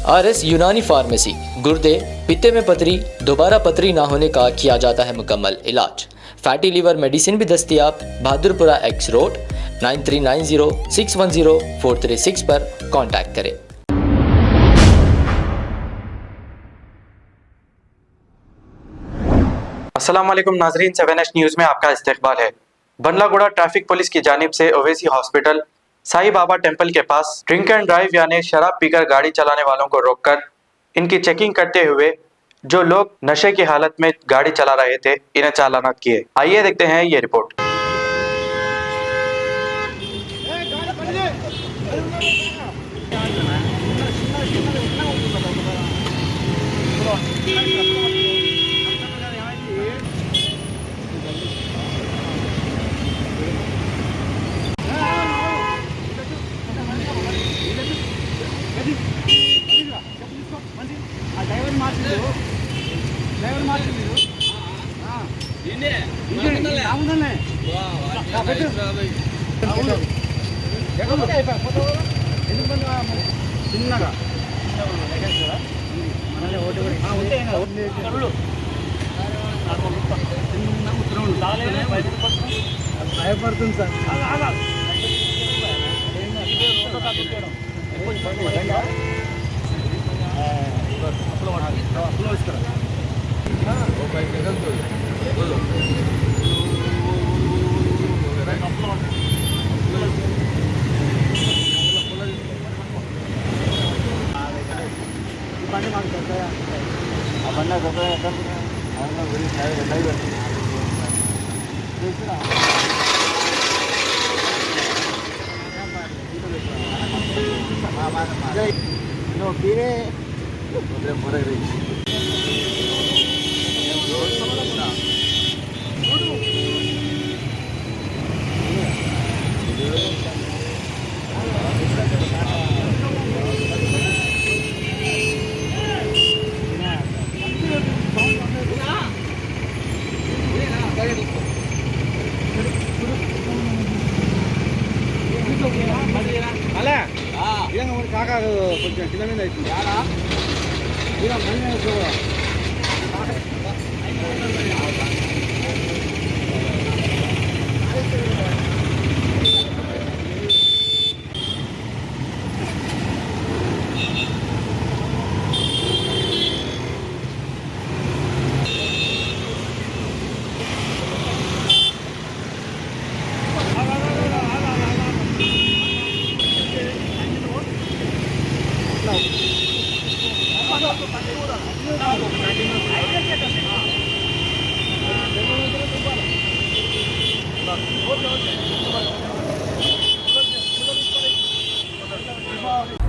RS यूनानी pharmacy, गुर्दे, पित्ते में पथरी, दोबारा पथरी ना होने का किया जाता है मुकम्मल इलाज। फैटी लीवर मेडिसिन भी दस्तियाब। बहादुरपुरा X रोड 9390610436 पर कांटेक्ट करें। अस्सलाम वालेकुम नाजरीन, 7H न्यूज़ में आपका इस्तकबाल है। बंडलागुड़ा ट्रैफिक पुलिस की जानिब से ओवैसी हॉस्पिटल साईं बाबा टेम्पल के पास ड्रिंक एंड ड्राइव यानी शराब पीकर गाड़ी चलाने वालों को रोककर इनकी चेकिंग करते हुए जो लोग नशे की हालत में गाड़ी चला रहे थे इन्हें चालानात किए। आइए देखते हैं ये रिपोर्ट।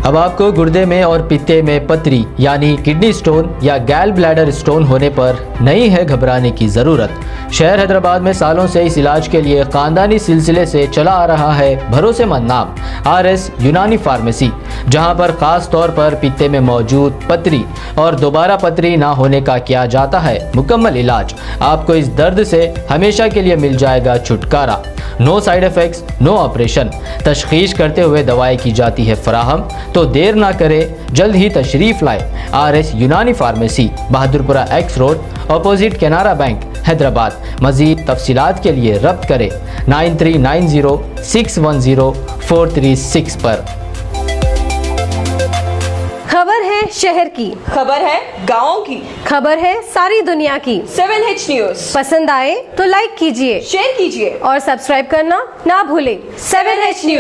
अब आपको गुर्दे में और पित्ते में पथरी यानी किडनी स्टोन या गैल ब्लैडर स्टोन होने पर नहीं है घबराने की ज़रूरत। शहर हैदराबाद में सालों से इस इलाज के लिए ख़ानदानी सिलसिले से चला आ रहा है भरोसेमंद नाम RS यूनानी फार्मेसी, जहां पर ख़ास तौर पर पित्ते में मौजूद पथरी और दोबारा पथरी ना होने का किया जाता है मुकम्मल इलाज। आपको इस दर्द से हमेशा के लिए मिल जाएगा छुटकारा। No side effects, no operation. तशखीस करते हुए दवाएं की जाती है फराहम। तो देर ना करें, जल्द ही तशरीफ़ लाए। RS यूनानी pharmacy, Bahadurpura X road, opposite Canara bank, Hyderabad. मज़ीद तफसीलात के लिए रब्त करें 9390610436 पर। खबर है शहर की, खबर है गाँव की, खबर है सारी दुनिया की। 7H न्यूज़ पसंद आए तो लाइक कीजिए, शेयर कीजिए और सब्सक्राइब करना ना भूलें। 7H news.